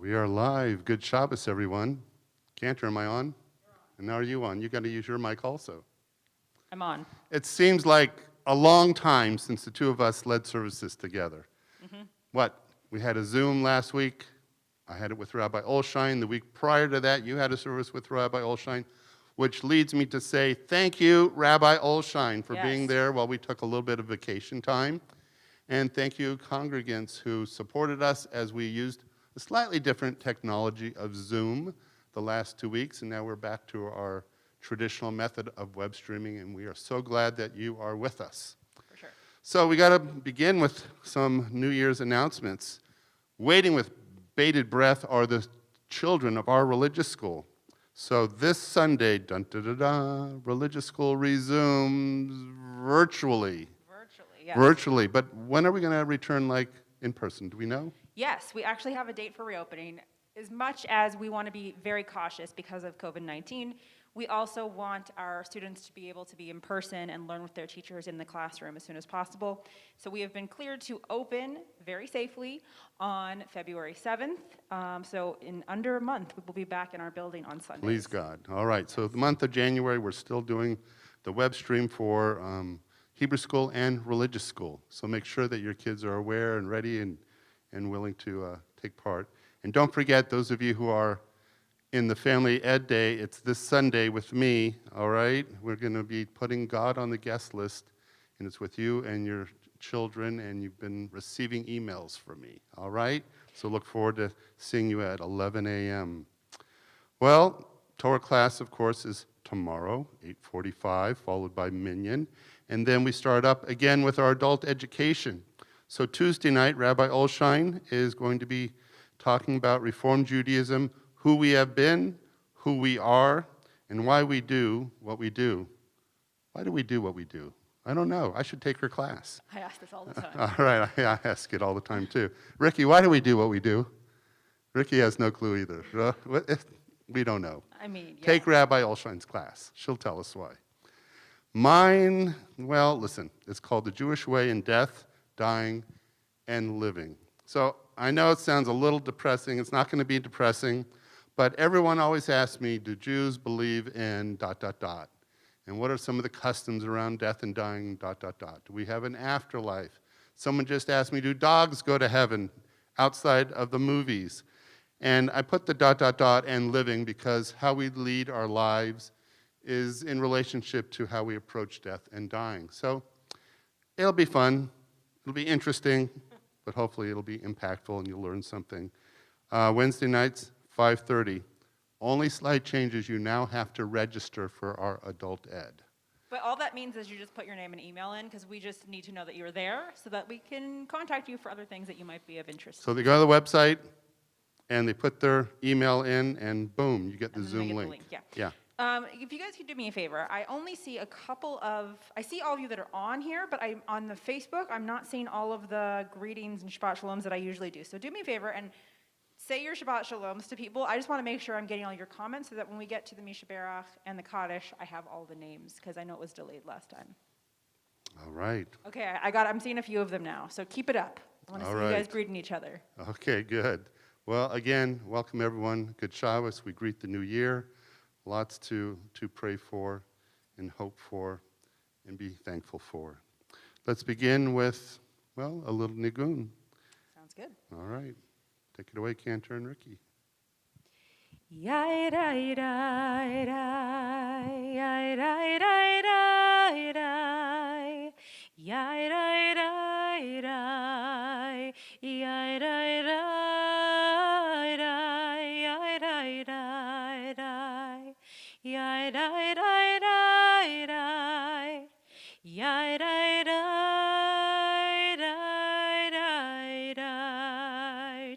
We are live. Good Shabbos, everyone. Cantor, am I on? And now are you on? You got to use your mic also. I'm on. It seems like a long time since the two of us led services together. What? We had a Zoom last week. I had it with Rabbi Olshine. The week prior to that, you had a service with Rabbi Olshine, which leads me to say thank you, Rabbi Olshine, for being there while we took a little bit of vacation time. And thank you, congregants, who supported us as we used a slightly different technology of Zoom the last 2 weeks, and now we're back to our traditional method of web streaming, and we are so glad that you are with us. For sure. So we got to begin with some New Year's announcements. Waiting with bated breath are the children of our religious school. So this Sunday, dun da da da, religious school resumes virtually. Virtually, yes. Virtually, but when are we going to return, like, in person? Do we know? Yes, we actually have a date for reopening. As much as we want to be very cautious because of COVID-19, we also want our students to be able to be in person and learn with their teachers in the classroom as soon as possible. So we have been cleared to open very safely on February 7th. So in under a month, we will be back in our building on Sundays. Please God. All right, so the month of January, we're still doing the web stream for Hebrew school and religious school. So make sure that your kids are aware and ready and willing to take part. And don't forget, those of you who are in the Family Ed Day, it's this Sunday with me, all right? We're going to be putting God on the guest list, and it's with you and your children, and you've been receiving emails from me, all right? So look forward to seeing you at 11 a.m. Well, Torah class, of course, is tomorrow, 8:45, followed by Minyan. And then we start up again with our adult education. So Tuesday night, Rabbi Olshine is going to be talking about Reform Judaism, who we have been, who we are, and why we do what we do. Why do we do what we do? I don't know. I should take her class. I ask this all the time. All right, I ask it all the time too. Ricky, why do we do what we do? Ricky has no clue either. We don't know. I mean, yeah. Take Rabbi Olshine's class. She'll tell us why. Mine, well, listen, it's called The Jewish Way in Death, Dying, and Living. So I know it sounds a little depressing. It's not going to be depressing, but everyone always asks me, do Jews believe in ... And what are some of the customs around death and dying, ... Do we have an afterlife? Someone just asked me, do dogs go to heaven outside of the movies? And I put the ... and living because how we lead our lives is in relationship to how we approach death and dying. So it'll be fun. It'll be interesting, but hopefully it'll be impactful and you'll learn something. Wednesday nights, 5:30. Only slight changes, you now have to register for our adult ed. But all that means is you just put your name and email in because we just need to know that you're there so that we can contact you for other things that you might be of interest. So they go to the website and they put their email in and boom, you get the Zoom link. Yeah. If you guys could do me a favor, I only see I see all of you that are on here, but on the Facebook, I'm not seeing all of the greetings and Shabbat Shaloms that I usually do. So do me a favor and say your Shabbat Shaloms to people. I just want to make sure I'm getting all your comments so that when we get to the Misha Berach and the Kaddish, I have all the names because I know it was delayed last time. All right. Okay, I'm seeing a few of them now, so keep it up. I want to see you guys greeting each other. Okay, good. Well, again, welcome everyone. Good Shabbos. We greet the new year. Lots to pray for and hope for and be thankful for. Let's begin with, well, a little nigun. Sounds good. All right. Take it away, Cantor and Ricky.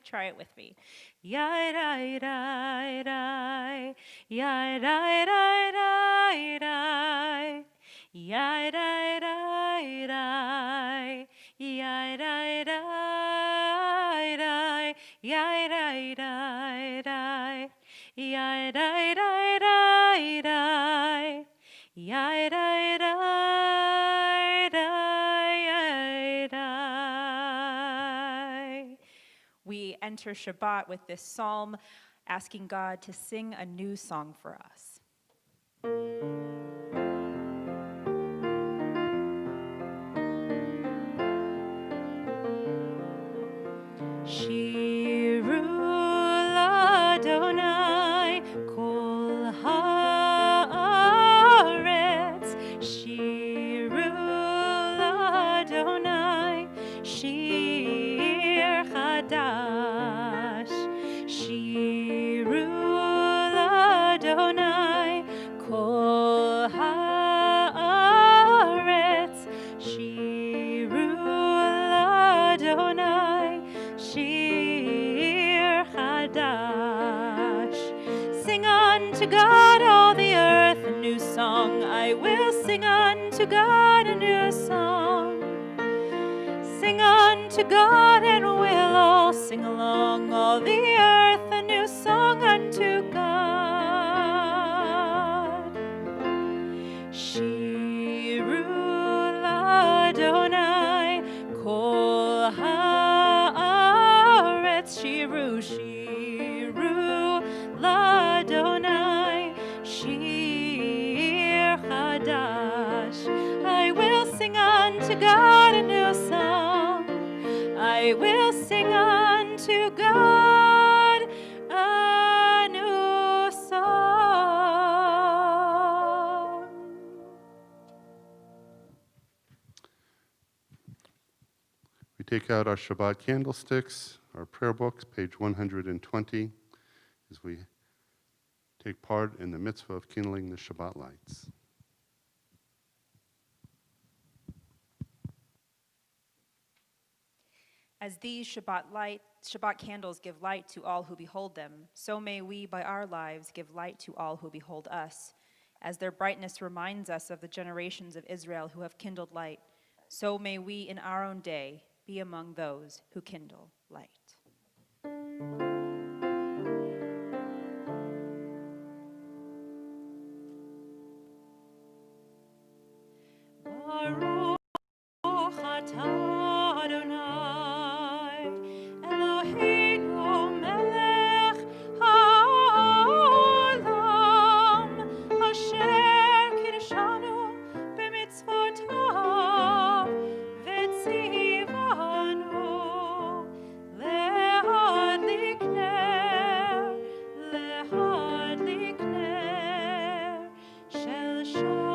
Try it with me. We enter Shabbat with this psalm, asking God to sing a new song for us. Shiru l'Adonai kol haaretz. Shiru l'Adonai shir chadash. Shiru l'Adonai kol haaretz. Shiru l'Adonai shir chadash. Sing unto God, all the earth, a new song. I will sing unto God a new song. Sing unto God, and we'll all sing along, all the earth, a new song unto God. Shiru l'Adonai kol haaretz. Shiru, shiru l'Adonai shir chadash. I will sing unto God a new song. I will sing unto God a new song. We take out our Shabbat candlesticks, our prayer books, page 120, as we take part in the mitzvah of kindling the Shabbat lights. As these Shabbat candles give light to all who behold them, so may we by our lives give light to all who behold us. As their brightness reminds us of the generations of Israel who have kindled light, so may we in our own day be among those who kindle light. Baruch atah Adonai, Eloheinu melech haolam, asher kiddushanu b'mitzvotav, v'tzivanu lehadlik ner shel Shabbat.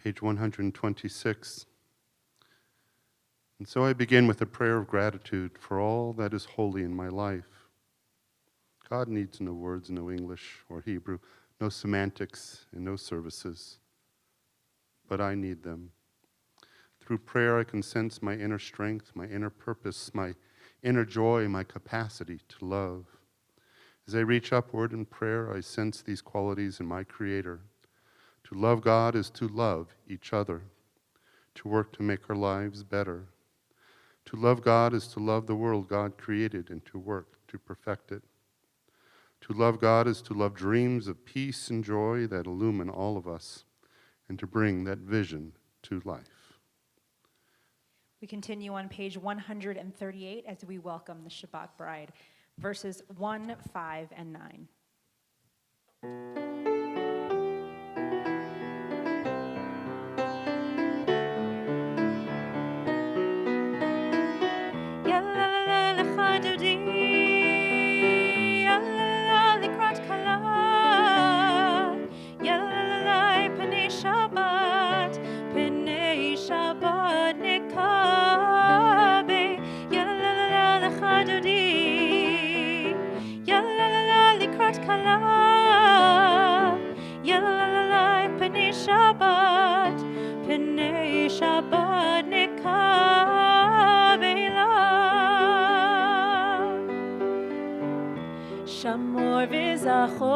Page 126. And so I begin with a prayer of gratitude for all that is holy in my life. God needs no words, no English or Hebrew, no semantics and no services. But I need them. Through prayer, I can sense my inner strength, my inner purpose, my inner joy, my capacity to love. As I reach upward in prayer, I sense these qualities in my Creator. To love God is to love each other, to work to make our lives better. To love God is to love the world God created and to work to perfect it. To love God is to love dreams of peace and joy that illumine all of us and to bring that vision to life. We continue on page 138 as we welcome the Shabbat bride, verses 1, 5, and 9. Shabbat, Pnei Shabbat Nekabela. Shamor v'zachor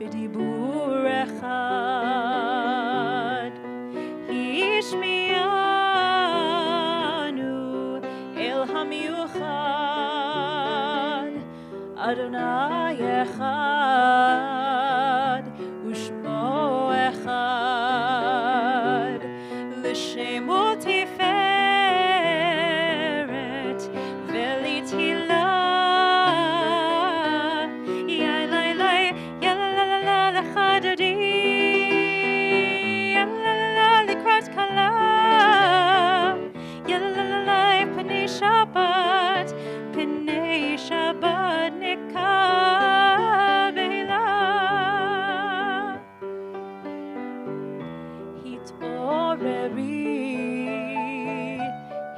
b'dibur echad. Hishmianu el hamiuchad Adonai echad, ushmo echad, l'shemo tiferet, velitila. Yalalai, yalalala, l'chadodi, yalalala, l'krat kala, yalalala, p'nei Shabbat, p'nei Shabbat nekabela.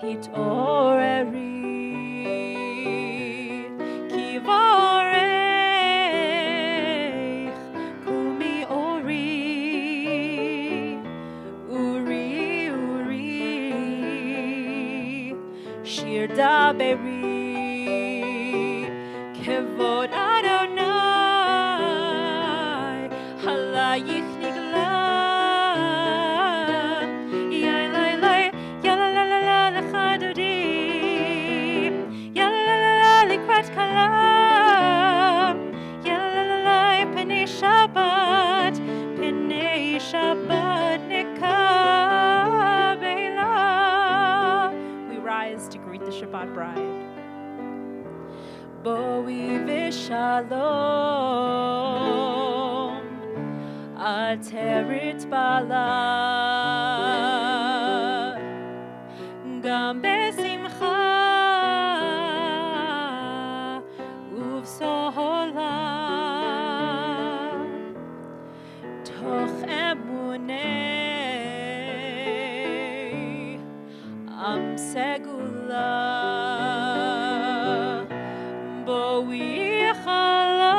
Hit'oreri, kivarech, kumi ori, uri, shir daberi, kevod Adonai, halayich nigla. Shabbat, p'nei Shabbat nekabela. We rise to greet the Shabbat bride. Boi v'shalom, aterit bala, gam besimcha, uv'sohola. Toch emunei am segula boi chala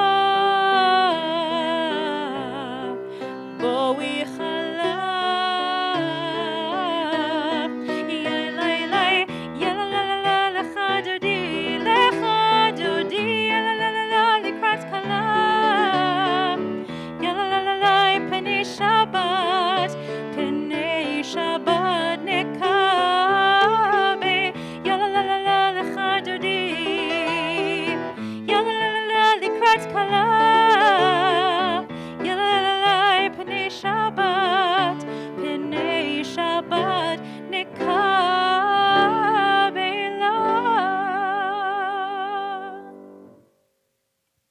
yalalai yalalala lechadodi yalalala likrat kala. Shabbat, p'nei Shabbat nekabe, yalalala lechadodi, yalalala likrat kala, yalalala p'nei Shabbat nekabela.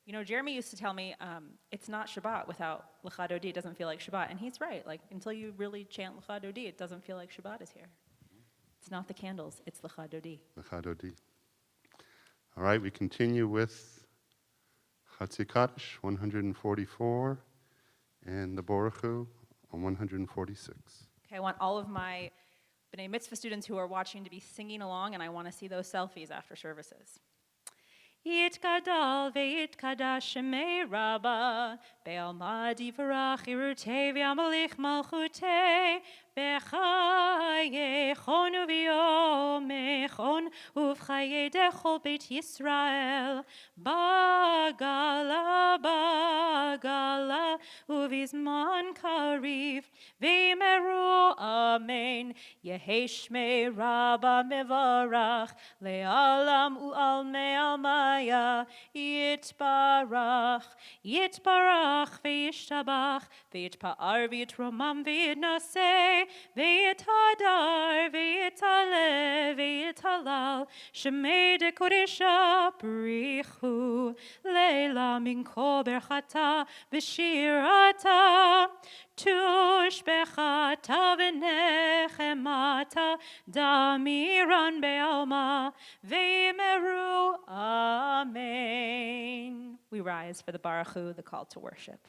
You know, Jeremy used to tell me, it's not Shabbat without Lecha Dodi. It doesn't feel like Shabbat. And he's right. Like, until you really chant Lecha Dodi, it doesn't feel like Shabbat is here. It's not the candles, it's Lecha Dodi. Lecha Dodi. All right, we continue with Chatzi Kaddish, 144, and the Baruch Hu on 146. Okay, I want all of my B'nai Mitzvah students who are watching to be singing along, and I want to see those selfies after services. Yitgadal ve'yitkadash shemei Rabba be'alma divrach irutei ve'amalich malchutei b'chayechon u'v'yomechon uv'chayei dechol beit Yisrael bagala uv'izman kariv ve'meru amen Yehei shmei Rabba mevarach le'alam u'al me'almaya yitbarach ve'yishtabach ve'yitpa'ar ve'yitromam ve'yitnaseh ve'yitadar ve'yitaleh ve'yitalal shemei dekodesha brichu leila min kol berchata v'shirata tushbechata v'nechemata damiran be'alma ve'meru amen. We rise for the Baruch Hu, the call to worship.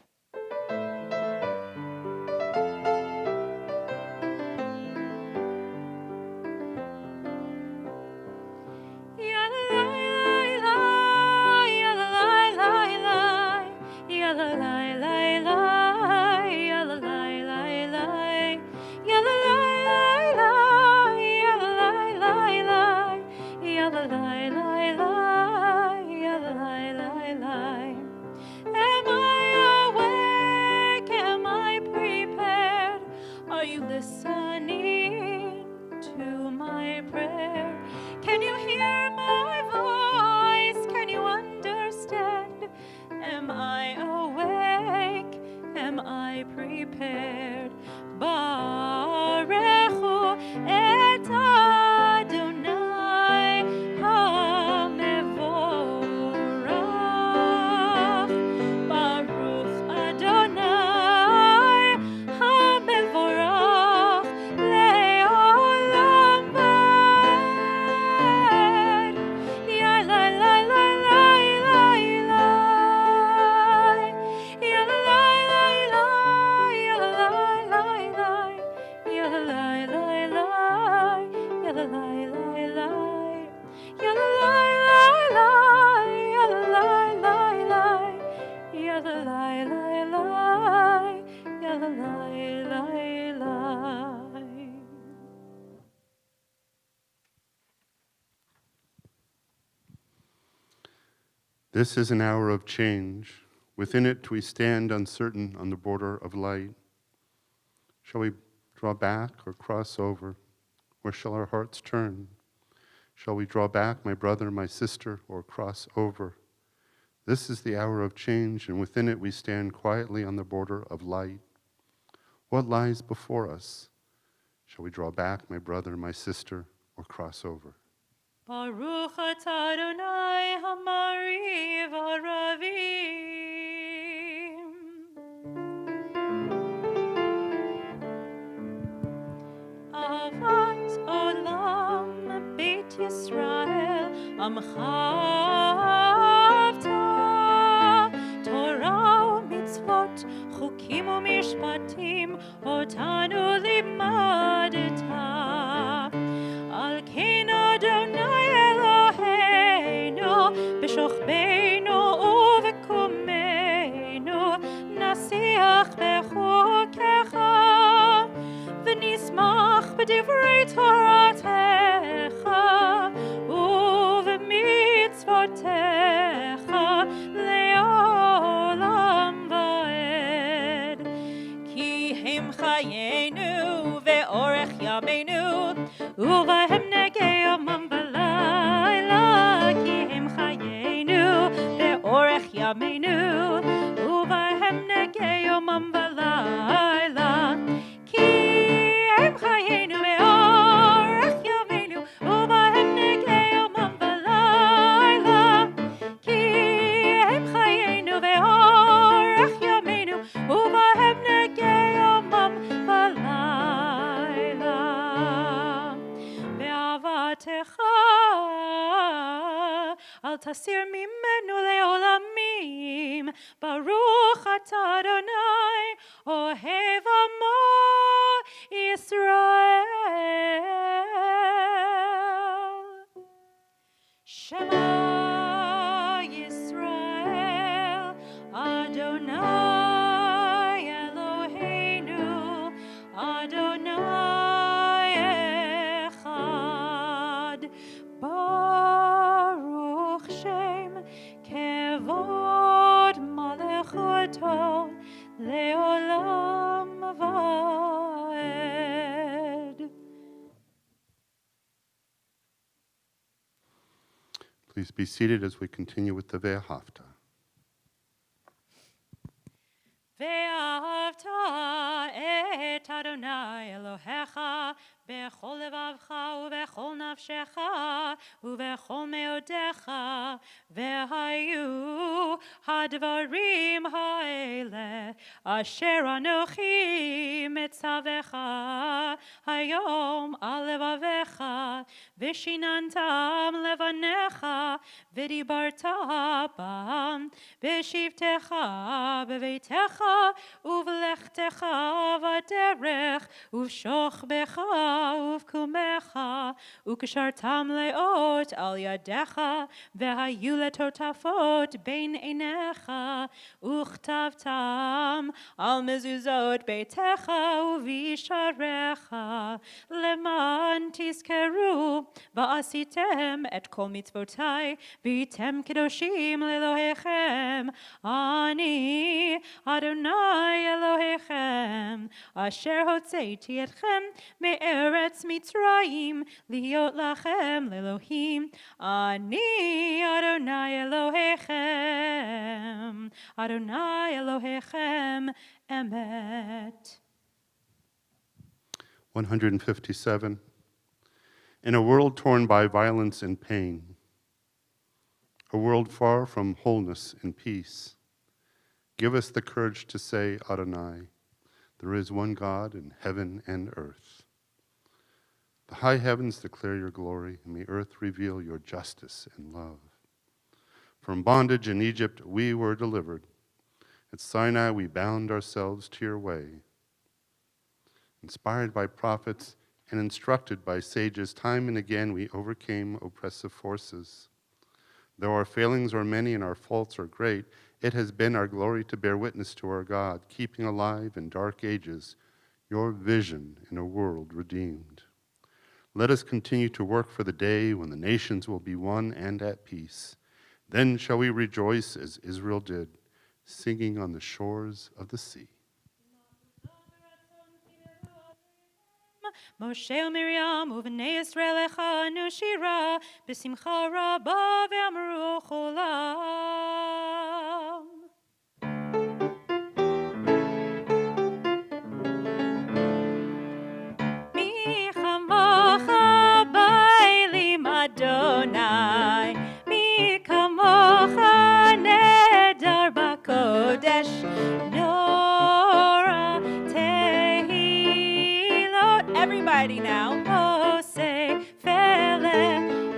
Am I awake? Am I prepared? Are you listening to my prayer? Can you hear my voice? Can you understand This is an hour of change. Within it we stand uncertain on the border of light. Shall we draw back or cross over? Where shall our hearts turn? Shall we draw back, my brother, my sister, or cross over? This is the hour of change, and within it we stand quietly on the border of light. What lies before us? Shall we draw back, my brother, my sister, or cross over? Baruch atah Adonai Hamari v'Aravim. Avat olam Beit Yisrael Amcha avta Torah u'mitzvot Chukim u'mishpatim Otanu limadeta Al kein Adonai Eloheinu B'shochbeinu u'v'kumeinu Nasiach b'chukecha V'nismach b'divrei Toratecha U'v'mitzvotecha le'olam va'ed Ki hem chayenu ve'orech yameinu Uvahem negei yomam v'layla Ki hem chayenu ve'orech yameinu Uvahem negei yomam v'layla Ki hem chayenu ve'orech yameinu Uvahem negei yomam v'layla Ki hem chayenu ve'orech yameinu Uvahem negei yomam v'layla Ve'avatecha al tasir mimenu le'olamim Baruch atah Adonai ohev amo Yisrael Shema Yisrael Adonai Eloheinu Adonai Echad Baruch Shem Kevod Malechuto Leolam Vaed Please be seated as we continue with the Ve'ahavta. ואהבת את אדוני אלוהיך בכל לבבך ובכל נפשך ובכל מאודיך והיו הדברים האלה אשר אנוכי מצווך היום על לבביך ושיננתם לבניך ודיברת בם בשבתך בביתך ובלכתך בדרך ובשוכבך ובקומך וקשרתם לאות על ידיך והיו לטוטפות בין עיניך וכתבתם על מזוזות ביתך ובשעריך למען תזכרו ועשיתם את כל מצוותי והייתם קדושים לאלוהיכם אני אדוני אלוהיכם אשר הוצאתי אתכם מארץ מצרים להיות לכם לאלוהים אני אדוני אלוהיכם אדוני אלוהיכם אמת 157. In a world torn by violence and pain, a world far from wholeness and peace, give us the courage to say, Adonai, there is one God in heaven and earth. The high heavens declare your glory, and the earth reveal your justice and love. From bondage in Egypt we were delivered. At Sinai we bound ourselves to your way. Inspired by prophets and instructed by sages, time and again we overcame oppressive forces. Though our failings are many and our faults are great, it has been our glory to bear witness to our God, keeping alive in dark ages your vision in a world redeemed. Let us continue to work for the day when the nations will be one and at peace. Then shall we rejoice as Israel did, singing on the shores of the sea. Moshe u'Miriam u'bnei Yisrael echanu shira b'simcha rabba ve'amru cholam. Mi chamocha ba'elim Adonai, mi kamocha nedar b'kodesh, Nora tehilot. Everybody now. Oh, say fele,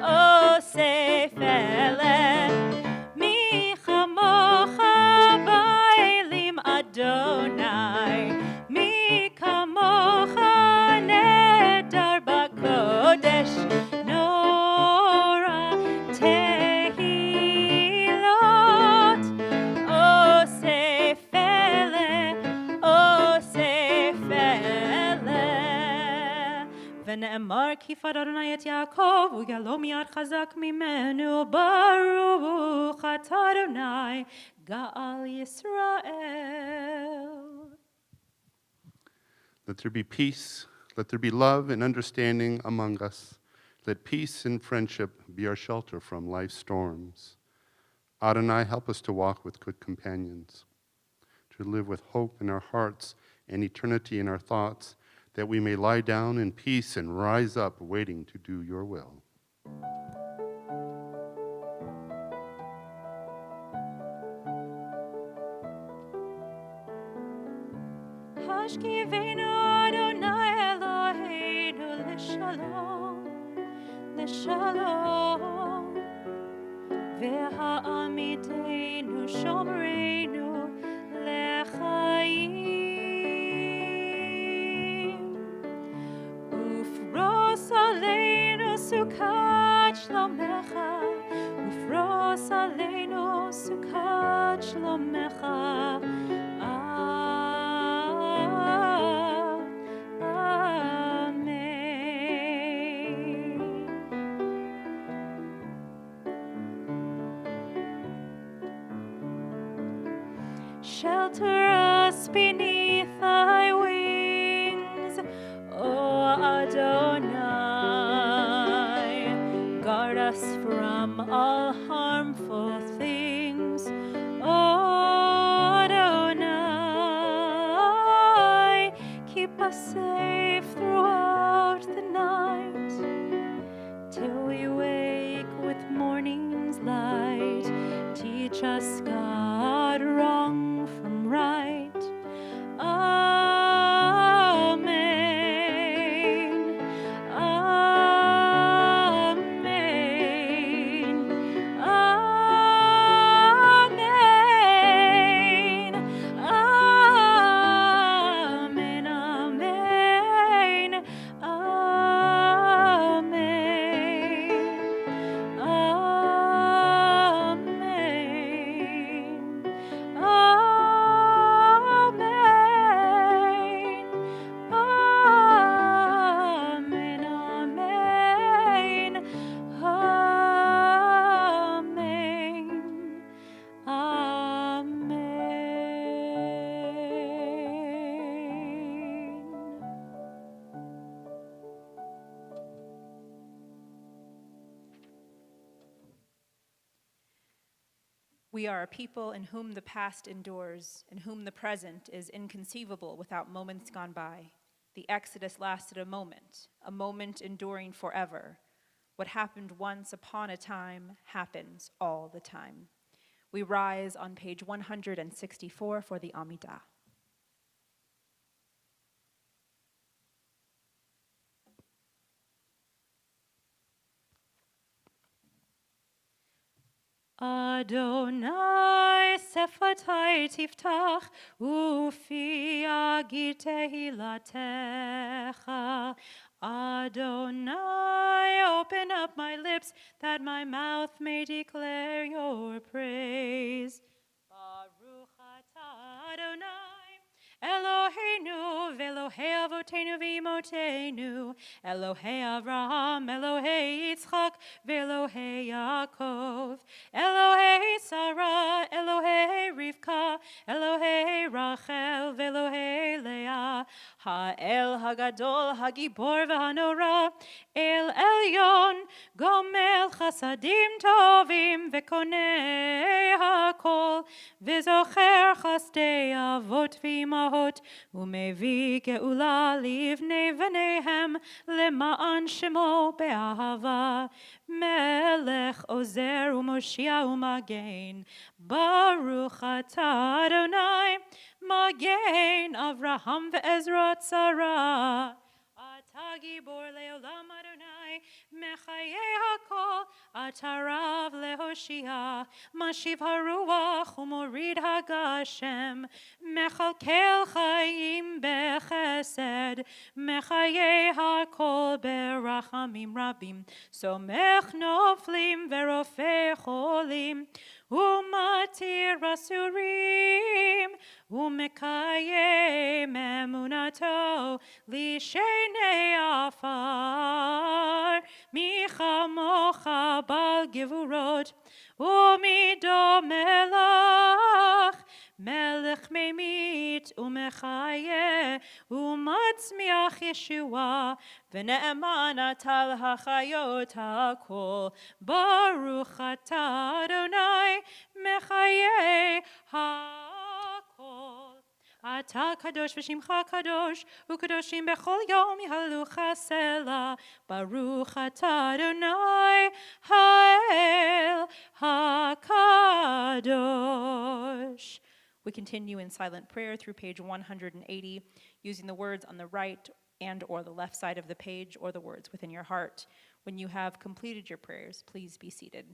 oh, say fele. Mi chamocha ba'elim Adonai, mi kamocha nedar b'kodesh, Nora tehilot. Oh, say fele, oh, say fele. ונאמר כי פד אדוני את יעקב וגלו מיד חזק ממנו ברוך אתה אדוני גאל ישראל. Let there be peace, let there be love and understanding among us. Let peace and friendship be our shelter from life's storms. Adonai, help us to walk with good companions, to live with hope in our hearts and eternity in our thoughts, that we may lie down in peace and rise up waiting to do your will. השכיבנו אדוני אלוהינו לשלום, לשלום, והעמידנו שומרנו לחיים. ופרוס עלינו סוכת שלומך, ופרוס עלינו סוכת שלומך. Shelter us beneath thy wings, O Adonai. Guard us from all harmful things, O Adonai. Keep us safe throughout the night, till we wake with morning's light. Teach us, God, wrong from right. Amen. Amen. Amen. Amen. Amen. We are a people in whom the past endures, in whom the present is inconceivable without moments gone by. The Exodus lasted a moment enduring forever. What happened once upon a time happens all the time. We rise on page 164 for the Amidah. Adonai sefatai tiftach ufi agir tehilatecha. Adonai, open up my lips that my mouth may declare your praise. Baruch atah Adonai, Eloheinu ve'Elohei avotenu v'imotenu, Elohei Avraham, Elohei Yitzchak, ve'Elohei Yaakov, Elohei האל הגדול, הגיבור והנורא, אל עליון, גומל חסדים טובים וקונה הכל, וזוכר חסדי אבות ואימהות, ומביא גאולה לבני בניהם, למען שמו באהבה. מלך עוזר ומושיע ומגן, ברוך אתה אדוני, מגן אברהם ועזרת שרה. אתה גיבור לעולם אדוני, מחיי הכל, אתה רב להושיע, משיב הרוח ומוריד הגשם, מכלכל חיים בחסד, מחיי הכל ברחמים רבים, סומך נופלים ורופא חולים, ומתיר אסורים, ומקיים אמונתו לשני עפר. מי כמוך בעל גבורות, ומי דומה לך, מלך ממית ומחיה, ומצמיח ישועה, ונאמן אתה להחיות הכל. ברוך אתה אדוני, מחיה הכל. אתה קדוש ושמך קדוש, וקדושים בכל יום יהללוך סלע. ברוך אתה אדוני, האל הקדוש. We continue in silent prayer through page 180, using the words on the right and or the left side of the page, or the words within your heart. When you have completed your prayers, please be seated.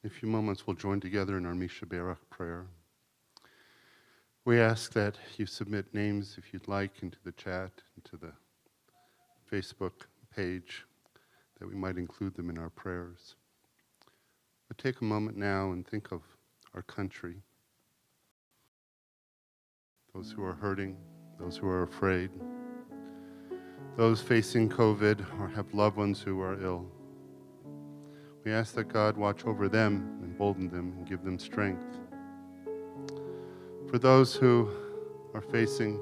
In a few moments, we'll join together in our Misha Berach prayer. We ask that you submit names, if you'd like, into the chat, into the Facebook page, that we might include them in our prayers. But take a moment now and think of our country, those who are hurting, those who are afraid, those facing COVID or have loved ones who are ill. We ask that God watch over them, embolden them, and give them strength. For those who are facing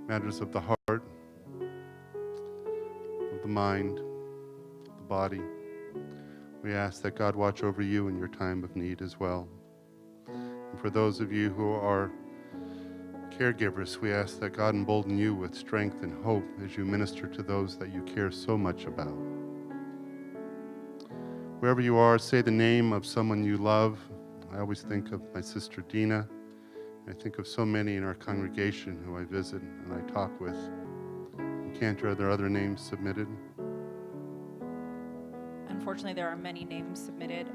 matters of the heart, of the mind, of the body, we ask that God watch over you in your time of need as well. And for those of you who are caregivers, we ask that God embolden you with strength and hope as you minister to those that you care so much about. Wherever you are, say the name of someone you love. I always think of my sister Dina. I think of so many in our congregation who I visit and I talk with. Cantor, are there other names submitted? Unfortunately, there are many names submitted.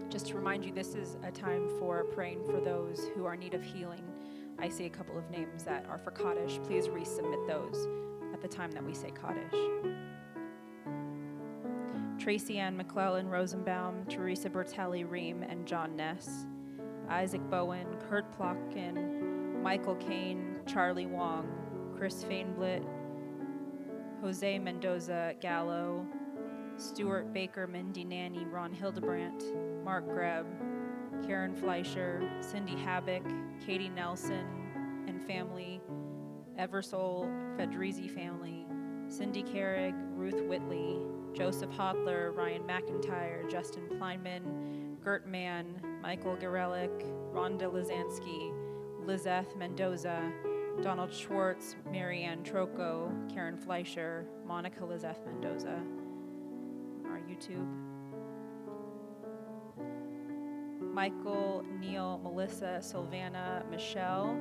Just to remind you, this is a time for praying for those who are in need of healing. I see a couple of names that are for Kaddish. Please resubmit those at the time that we say Kaddish. Tracy Ann McClellan Rosenbaum, Teresa Bertelli Ream, and John Ness, Isaac Bowen, Kurt Plotkin, Michael Caine, Charlie Wong, Chris Fainblit, Jose Mendoza Gallo, Stuart Baker Mendinani, Ron Hildebrandt, Mark Greb, Karen Fleischer, Cindy Habbick, Katie Nelson and family, Eversole Fedrizzi family, Cindy Carrig, Ruth Whitley, Joseph Hodler, Ryan McIntyre, Justin Pleinman, Gert Mann, Michael Garelick, Rhonda Lizansky, Lizeth Mendoza, Donald Schwartz, Marianne Troco, Karen Fleischer, Monica Lizeth Mendoza, our YouTube. Michael, Neil, Melissa, Sylvana, Michelle,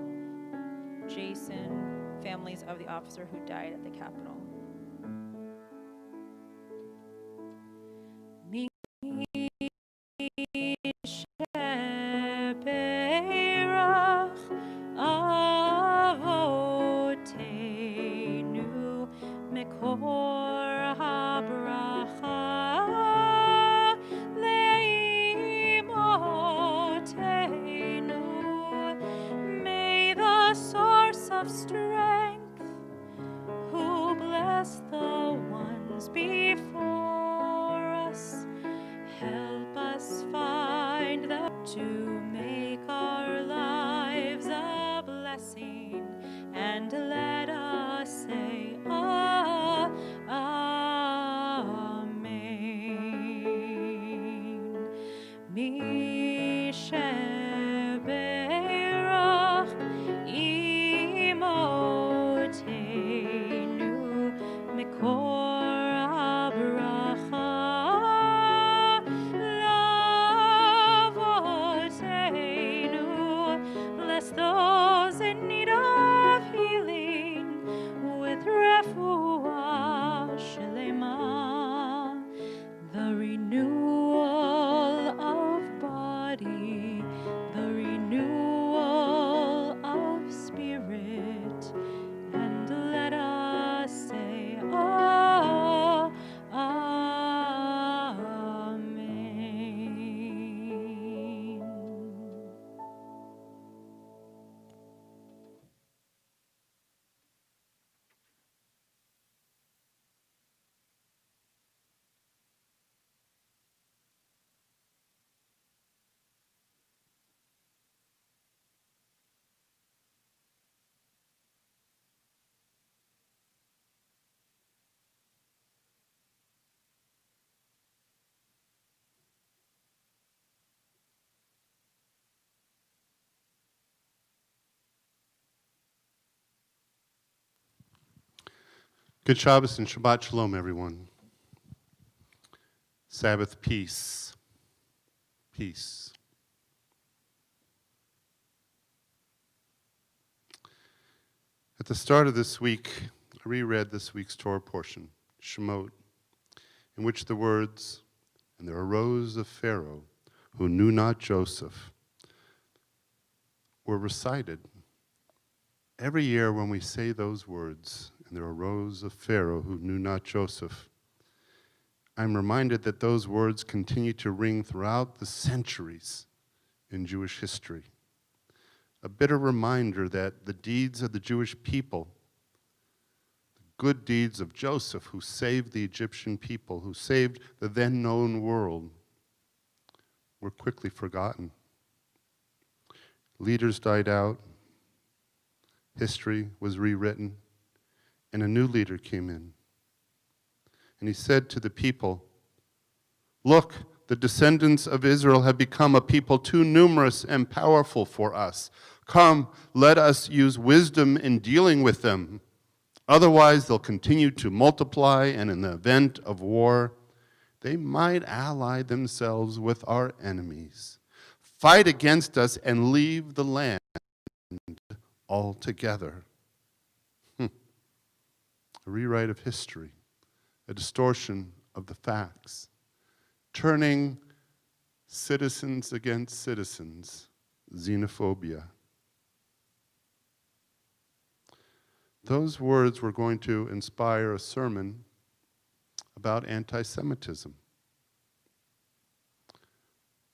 Jason, families of the officer who died at the Capitol. May the source of strength, who bless the ones before us, help us find the to make our lives a blessing, and let us say, Amen. Mi sheberach imotenu mikor habracha lavotenu. Bless those in need of healing with refuah shelema, the renewal of body, the renewal of spirit, and let us say, Amen. Good Shabbos and Shabbat Shalom, everyone. Sabbath peace. Peace. At the start of this week, I reread this week's Torah portion, Shemot, in which the words, "And there arose a Pharaoh who knew not Joseph," were recited. Every year when we say those words, "And there arose a Pharaoh who knew not Joseph," I'm reminded that those words continue to ring throughout the centuries in Jewish history. A bitter reminder that the deeds of the Jewish people, the good deeds of Joseph, who saved the Egyptian people, who saved the then known world, were quickly forgotten. Leaders died out, history was rewritten, and a new leader came in. And he said to the people, "Look, the descendants of Israel have become a people too numerous and powerful for us. Come, let us use wisdom in dealing with them. Otherwise, they'll continue to multiply, and in the event of war, they might ally themselves with our enemies, fight against us, and leave the land altogether." A rewrite of history, a distortion of the facts, turning citizens against citizens, xenophobia. Those words were going to inspire a sermon about anti-Semitism.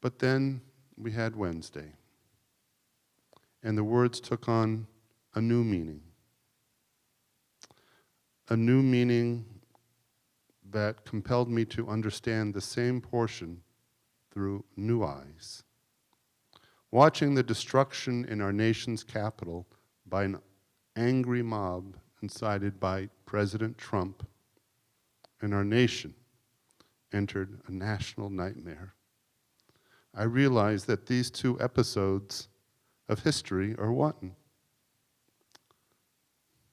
But then we had Wednesday. and the words took on a new meaning. A new meaning that compelled me to understand the same portion through new eyes. Watching the destruction in our nation's capital by an angry mob incited by President Trump, and our nation entered a national nightmare. I realized that these two episodes of history are one,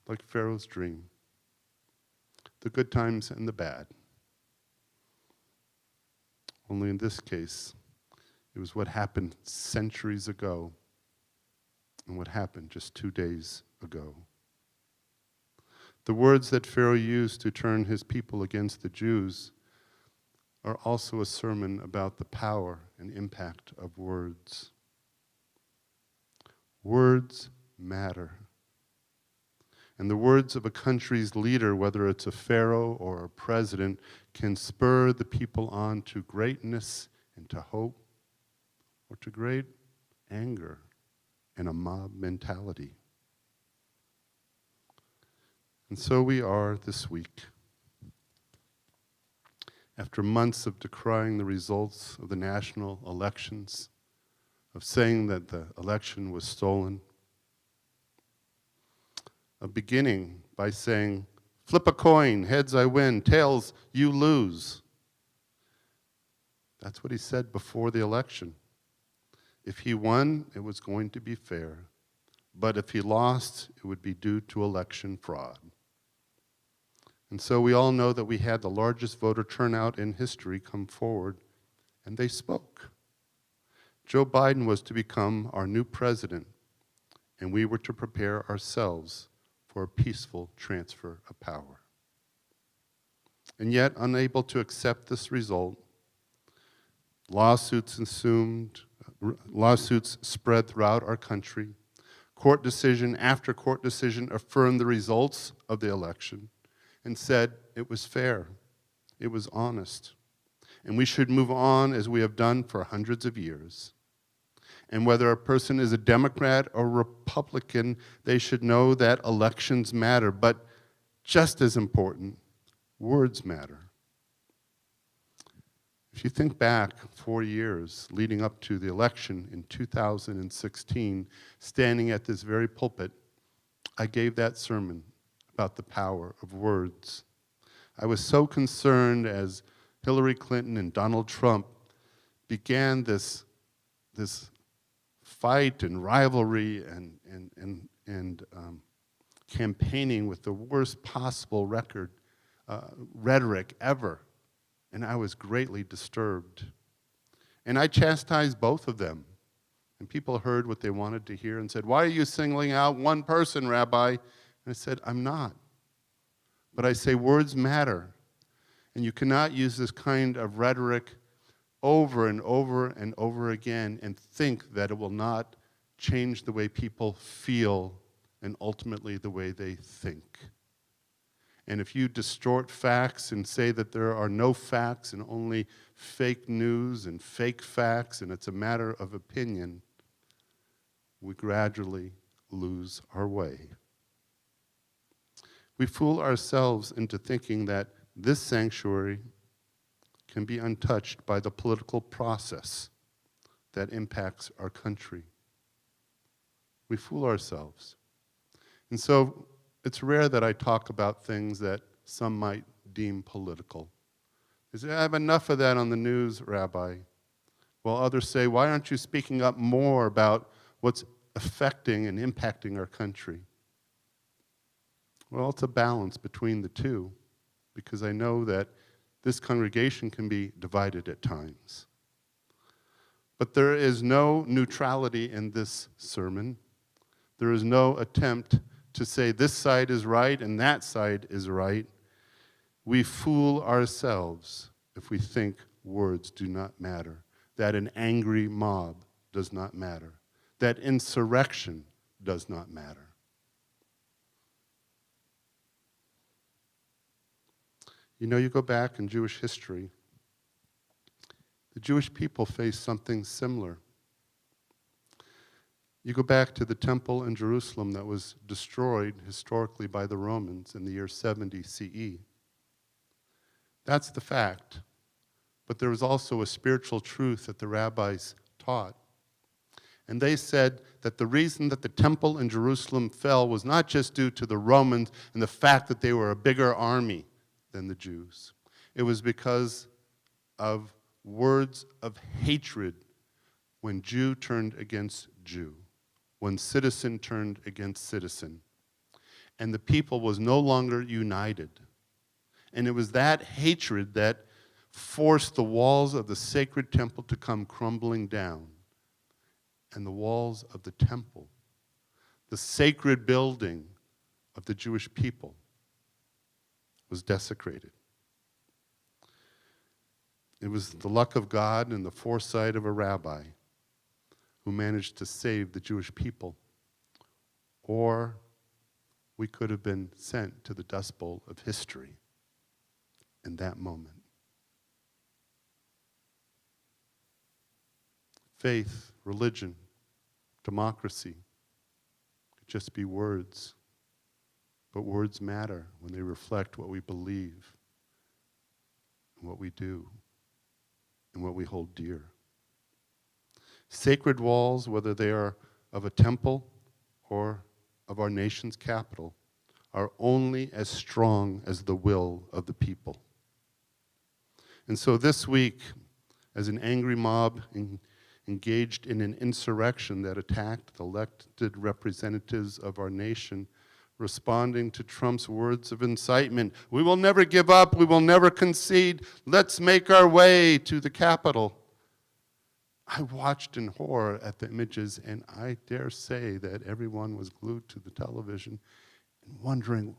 like Pharaoh's dream, the good times and the bad. Only in this case, it was what happened centuries ago and what happened just 2 days ago. The words that Pharaoh used to turn his people against the Jews are also a sermon about the power and impact of words. Words matter. And the words of a country's leader, whether it's a pharaoh or a president, can spur the people on to greatness and to hope, or to great anger and a mob mentality. And so we are this week. After months of decrying the results of the national elections, of saying that the election was stolen, of beginning by saying, flip a coin, heads I win, tails you lose. That's what he said before the election. If he won, it was going to be fair. But if he lost, it would be due to election fraud. And so we all know that we had the largest voter turnout in history come forward, and they spoke. Joe Biden was to become our new president, and we were to prepare ourselves for a peaceful transfer of power. And yet, unable to accept this result, lawsuits ensued, lawsuits spread throughout our country. Court decision after court decision affirmed the results of the election and said it was fair, it was honest, and we should move on as we have done for hundreds of years. And whether a person is a Democrat or Republican, they should know that elections matter, but just as important, words matter. If you think back 4 years leading up to the election in 2016, standing at this very pulpit, I gave that sermon about the power of words. I was so concerned as Hillary Clinton and Donald Trump began this fight and rivalry and campaigning with the worst possible rhetoric ever. And I was greatly disturbed. And I chastised both of them. And people heard what they wanted to hear and said, why are you singling out one person, Rabbi? And I said, I'm not. But I say words matter. And you cannot use this kind of rhetoric over and over and over again and think that it will not change the way people feel and ultimately the way they think. And if you distort facts and say that there are no facts and only fake news and fake facts and it's a matter of opinion, we gradually lose our way. We fool ourselves into thinking that this sanctuary can be untouched by the political process that impacts our country. We fool ourselves. And so it's rare that I talk about things that some might deem political. They say, I have enough of that on the news, Rabbi. While others say, why aren't you speaking up more about what's affecting and impacting our country? Well, it's a balance between the two, because I know that this congregation can be divided at times. But there is no neutrality in this sermon. There is no attempt to say this side is right and that side is right. We fool ourselves if we think words do not matter, that an angry mob does not matter, that insurrection does not matter. You know, you go back in Jewish history, the Jewish people faced something similar. You go back to the temple in Jerusalem that was destroyed historically by the Romans in the year 70 CE. That's the fact. But there was also a spiritual truth that the rabbis taught. And they said that the reason that the temple in Jerusalem fell was not just due to the Romans and the fact that they were a bigger army than the Jews. It was because of words of hatred when Jew turned against Jew, when citizen turned against citizen. And the people was no longer united. And it was that hatred that forced the walls of the sacred temple to come crumbling down. And the walls of the temple, the sacred building of the Jewish people, was desecrated. It was the luck of God and the foresight of a rabbi who managed to save the Jewish people. Or we could have been sent to the Dust Bowl of history in that moment. Faith, religion, democracy could just be words. But words matter when they reflect what we believe and what we do and what we hold dear. Sacred walls, whether they are of a temple or of our nation's capital, are only as strong as the will of the people. And so this week, as an angry mob engaged in an insurrection that attacked the elected representatives of our nation, responding to Trump's words of incitement, "We will never give up, we will never concede, let's make our way to the Capitol." I watched in horror at the images, and I dare say that everyone was glued to the television and wondering,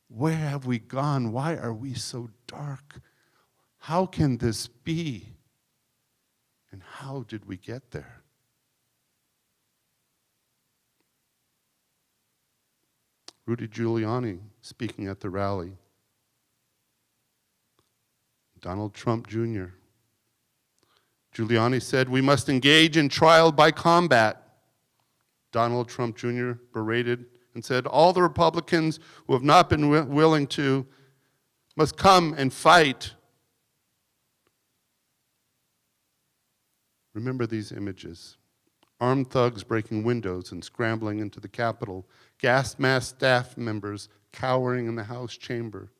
where have we gone? Why are we so dark? How can this be? And how did we get there? Rudy Giuliani speaking at the rally. Donald Trump Jr. Giuliani said, "We must engage in trial by combat." Donald Trump Jr. berated and said, "All the Republicans who have not been willing to must come and fight." Remember these images. Armed thugs breaking windows and scrambling into the Capitol, gas-masked staff members cowering in the House chamber,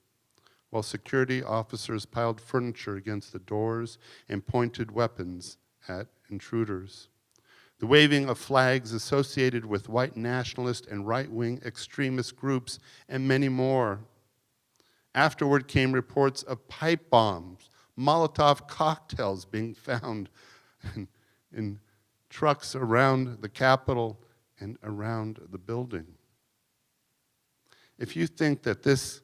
while security officers piled furniture against the doors and pointed weapons at intruders. The waving of flags associated with white nationalist and right-wing extremist groups, and many more. Afterward came reports of pipe bombs, Molotov cocktails being found in trucks around the Capitol and around the building. If you think that this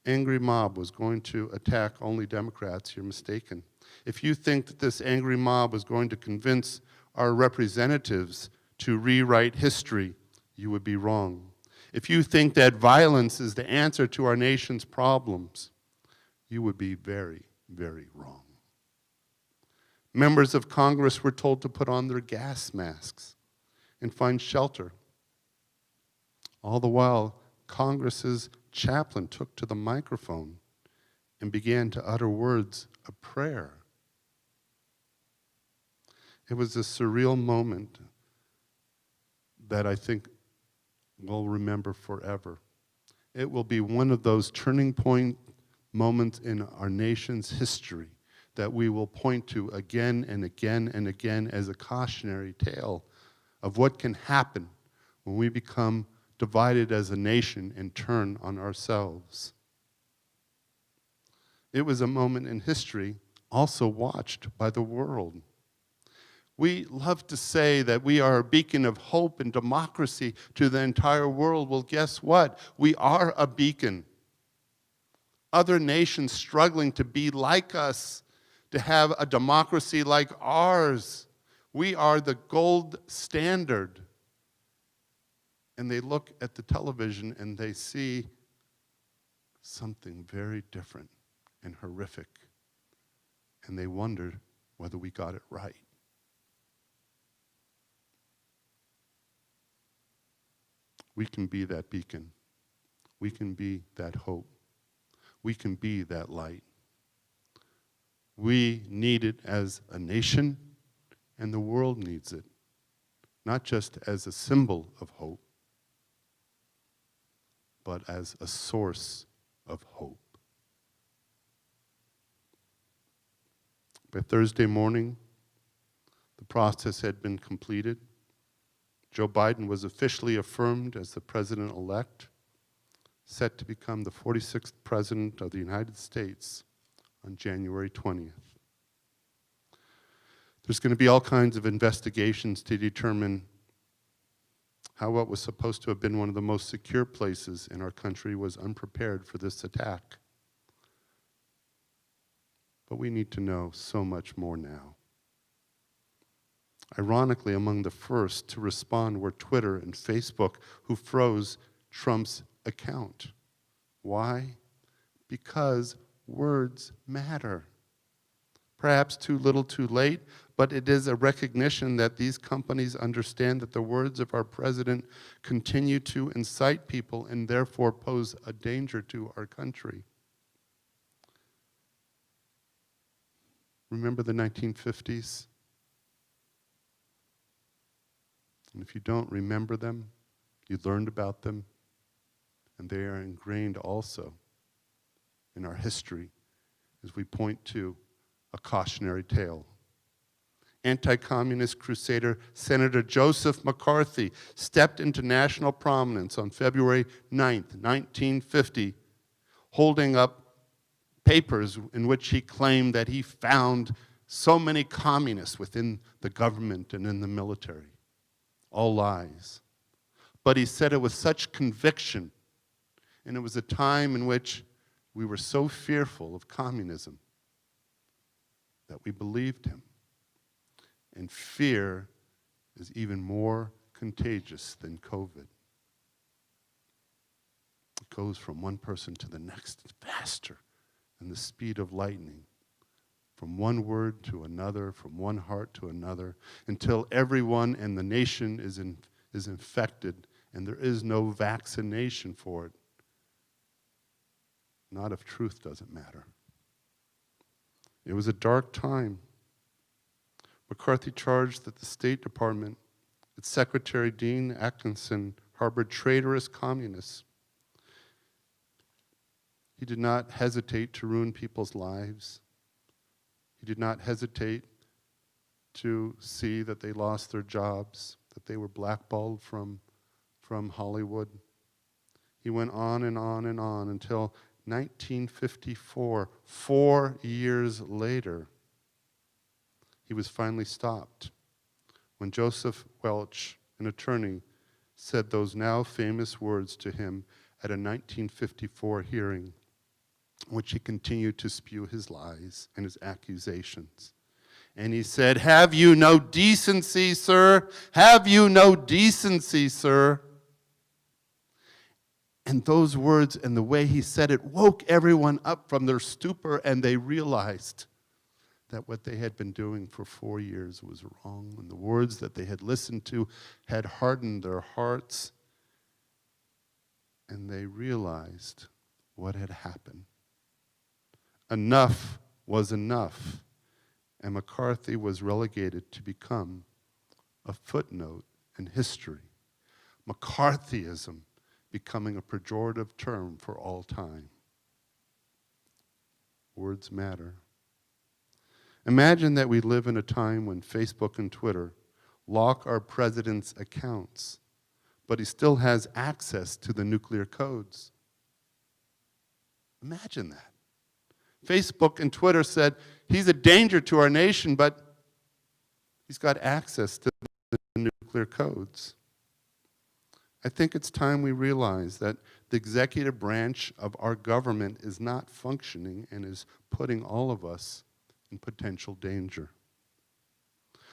angry mob was going to attack only Democrats, you're mistaken. If you think that this angry mob was going to convince our representatives to rewrite history, you would be wrong. If you think that violence is the answer to our nation's problems, you would be very, very wrong. Members of Congress were told to put on their gas masks and find shelter. All the while, Congress's chaplain took to the microphone and began to utter words of prayer. It was a surreal moment that I think we'll remember forever. It will be one of those turning point moments in our nation's history that we will point to again and again and again as a cautionary tale of what can happen when we become divided as a nation and turn on ourselves. It was a moment in history also watched by the world. We love to say that we are a beacon of hope and democracy to the entire world. Well, guess what? We are a beacon. Other nations struggling to be like us, to have a democracy like ours. We are the gold standard. And they look at the television and they see something very different and horrific. And they wonder whether we got it right. We can be that beacon. We can be that hope. We can be that light. We need it as a nation, and the world needs it, not just as a symbol of hope, but as a source of hope. By Thursday morning, the process had been completed. Joe Biden was officially affirmed as the president-elect, set to become the 46th president of the United States on January 20th. There's going to be all kinds of investigations to determine how what was supposed to have been one of the most secure places in our country was unprepared for this attack. But we need to know so much more now. Ironically, among the first to respond were Twitter and Facebook, who froze Trump's account. Why? Because words matter. Perhaps too little too late, but it is a recognition that these companies understand that the words of our president continue to incite people and therefore pose a danger to our country. Remember the 1950s? And if you don't remember them, you learned about them, and they are ingrained also in our history as we point to a cautionary tale. Anti-communist crusader Senator Joseph McCarthy stepped into national prominence on February 9th, 1950, holding up papers in which he claimed that he found so many communists within the government and in the military. All lies. But he said it with such conviction, and it was a time in which we were so fearful of communism that we believed him. And fear is even more contagious than COVID. It goes from one person to the next faster than the speed of lightning, from one word to another, from one heart to another, until everyone in the nation is infected, and there is no vaccination for it. Not if truth doesn't matter. It was a dark time. McCarthy charged that the State Department, its Secretary Dean Atkinson, harbored traitorous communists. He did not hesitate to ruin people's lives. He did not hesitate to see that they lost their jobs, that they were blackballed from Hollywood. He went on and on and on until 1954, 4 years later, he was finally stopped when Joseph Welch, an attorney, said those now famous words to him at a 1954 hearing, in which he continued to spew his lies and his accusations. And he said, "Have you no decency, sir? Have you no decency, sir?" And those words and the way he said it woke everyone up from their stupor, and they realized that what they had been doing for 4 years was wrong, and the words that they had listened to had hardened their hearts, and they realized what had happened. Enough was enough, and McCarthy was relegated to become a footnote in history. McCarthyism becoming a pejorative term for all time. Words matter. Imagine that we live in a time when Facebook and Twitter lock our president's accounts, but he still has access to the nuclear codes. Imagine that. Facebook and Twitter said, he's a danger to our nation, but he's got access to the nuclear codes. I think it's time we realize that the executive branch of our government is not functioning and is putting all of us in potential danger.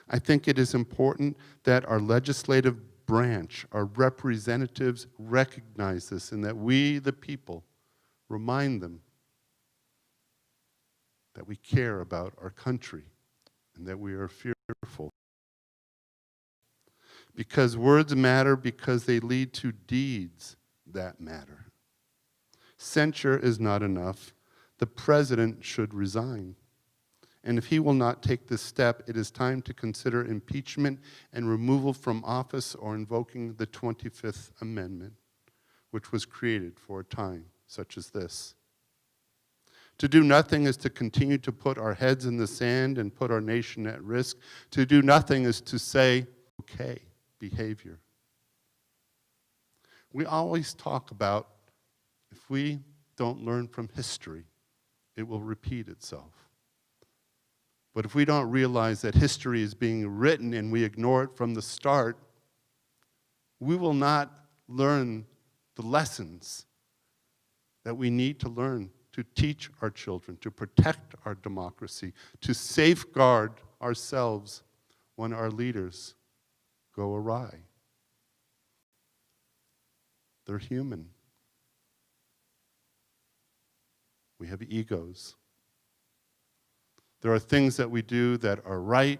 I think it is important that our legislative branch, our representatives, recognize this, and that we, the people, remind them that we care about our country and that we are fearful. Because words matter, because they lead to deeds that matter. Censure is not enough. The president should resign. And if he will not take this step, it is time to consider impeachment and removal from office or invoking the 25th Amendment, which was created for a time such as this. To do nothing is to continue to put our heads in the sand and put our nation at risk. To do nothing is to say, okay, behavior. We always talk about if we don't learn from history, it will repeat itself. But if we don't realize that history is being written and we ignore it from the start, we will not learn the lessons that we need to learn to teach our children, to protect our democracy, to safeguard ourselves when our leaders go awry. They're human. We have egos. There are things that we do that are right.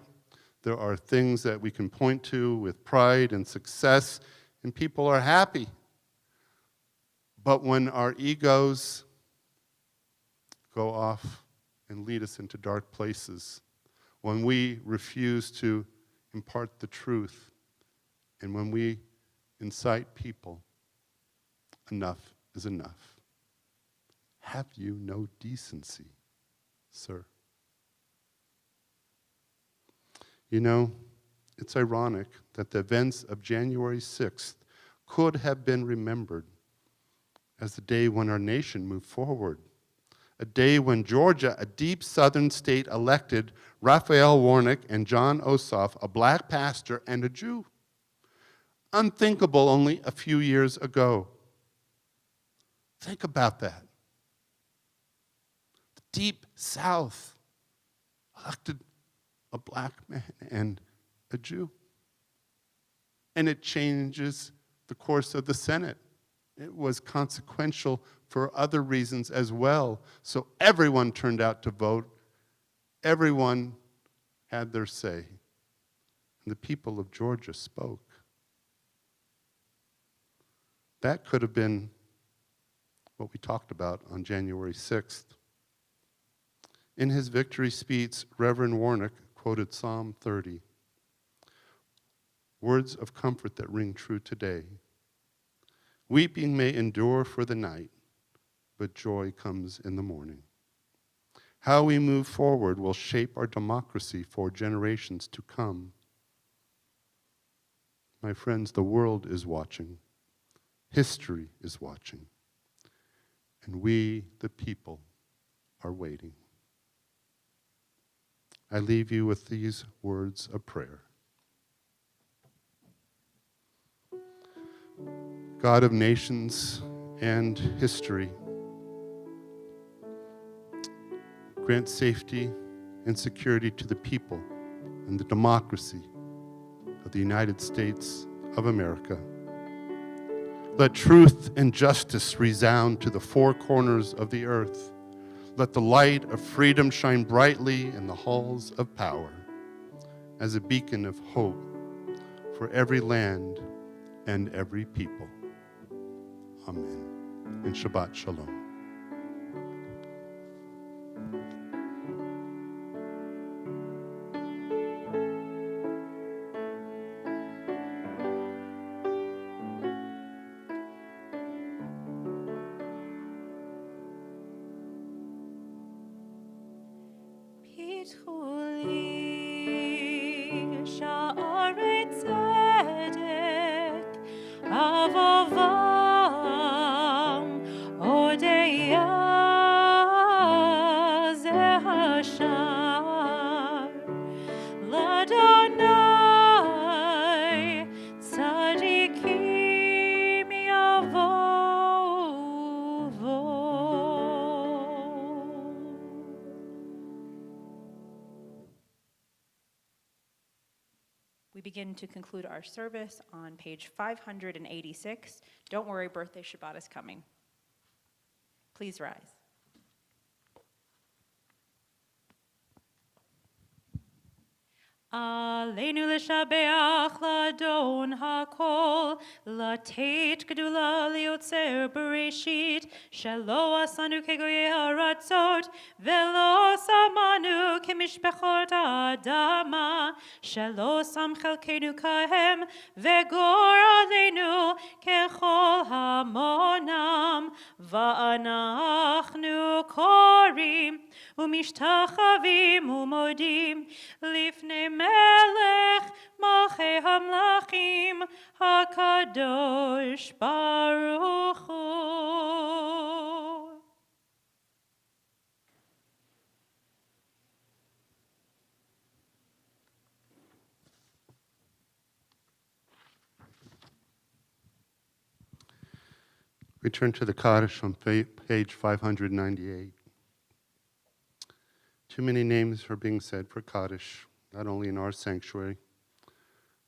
There are things that we can point to with pride and success, and people are happy. But when our egos go off and lead us into dark places, when we refuse to impart the truth, and when we incite people, enough is enough. Have you no decency, sir? You know, it's ironic that the events of January 6th could have been remembered as the day when our nation moved forward, a day when Georgia, a deep southern state, elected Raphael Warnock and John Ossoff, a black pastor and a Jew. Unthinkable only a few years ago. Think about that. The deep South elected a black man and a Jew. And it changes the course of the Senate. It was consequential for other reasons as well. So everyone turned out to vote. Everyone had their say. And the people of Georgia spoke. That could have been what we talked about on January 6th. In his victory speech, Reverend Warnock quoted Psalm 30, words of comfort that ring true today. Weeping may endure for the night, but joy comes in the morning. How we move forward will shape our democracy for generations to come. My friends, the world is watching. History is watching. And we, the people, are waiting. I leave you with these words of prayer. God of nations and history, grant safety and security to the people and the democracy of the United States of America. Let truth and justice resound to the four corners of the earth. Let the light of freedom shine brightly in the halls of power as a beacon of hope for every land and every people. Amen. And Shabbat Shalom. We begin to conclude our service on page 586. Don't worry, birthday Shabbat is coming. Please rise. עלינו לשבח לאדון הכל, לתת גדולה ליוצר בראשית, שלא עשנו כגויי הארצות, ולא שמנו כמשפחות האדמה, שלא שם חלקנו כהם, וגורלנו ככל המונם, ואנחנו קוראים ומשתחווים ומודים לפני מלך מלכי המלכים הקדוש ברוך הוא. We turn to the Kaddish on page 598. Too many names are being said for Kaddish, not only in our sanctuary,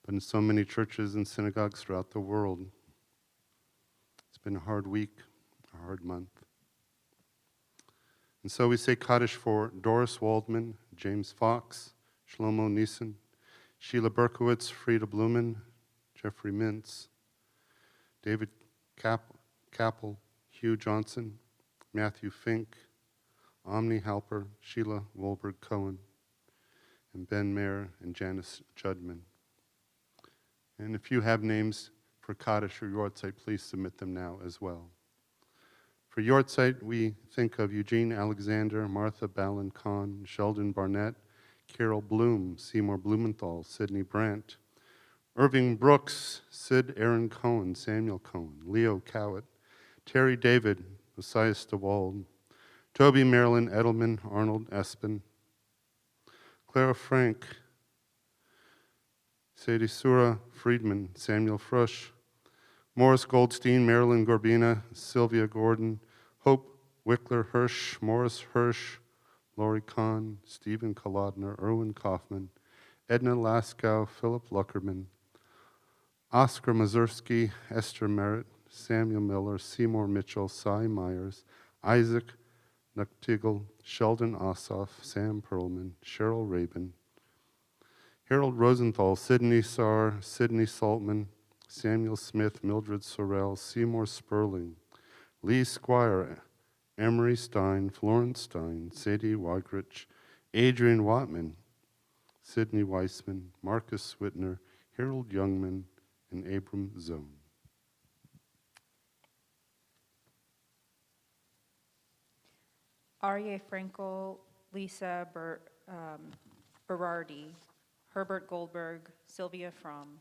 but in so many churches and synagogues throughout the world. It's been a hard week, a hard month. And so we say Kaddish for Doris Waldman, James Fox, Shlomo Nissen, Sheila Berkowitz, Frida Blumen, Jeffrey Mintz, David Kappel, Hugh Johnson, Matthew Fink, Omni Halper, Sheila Wolberg Cohen, and Ben Mayer and Janice Judman. And if you have names for Kaddish or Yortzeit, please submit them now as well. For Yortzeit, we think of Eugene Alexander, Martha Ballin Kahn, Sheldon Barnett, Carol Bloom, Seymour Blumenthal, Sidney Brandt, Irving Brooks, Sid Aaron Cohen, Samuel Cohen, Leo Cowett, Terry David, Messias DeWald, Toby Marilyn Edelman, Arnold Espen, Clara Frank, Sadie Sura Friedman, Samuel Frush, Morris Goldstein, Marilyn Gorbina, Sylvia Gordon, Hope Wickler Hirsch, Morris Hirsch, Lori Kahn, Stephen Kolodner, Erwin Kaufman, Edna Laskow, Philip Luckerman, Oscar Mazursky, Esther Merritt, Samuel Miller, Seymour Mitchell, Cy Myers, Isaac Nuktigel, Sheldon Ossoff, Sam Perlman, Cheryl Rabin, Harold Rosenthal, Sidney Sarr, Sidney Saltman, Samuel Smith, Mildred Sorrell, Seymour Sperling, Lee Squire, Emery Stein, Florence Stein, Sadie Wagrich, Adrian Watman, Sidney Weissman, Marcus Whitner, Harold Youngman, and Abram Zone. Aryeh Frankel, Lisa Berardi, Herbert Goldberg, Sylvia Fromm.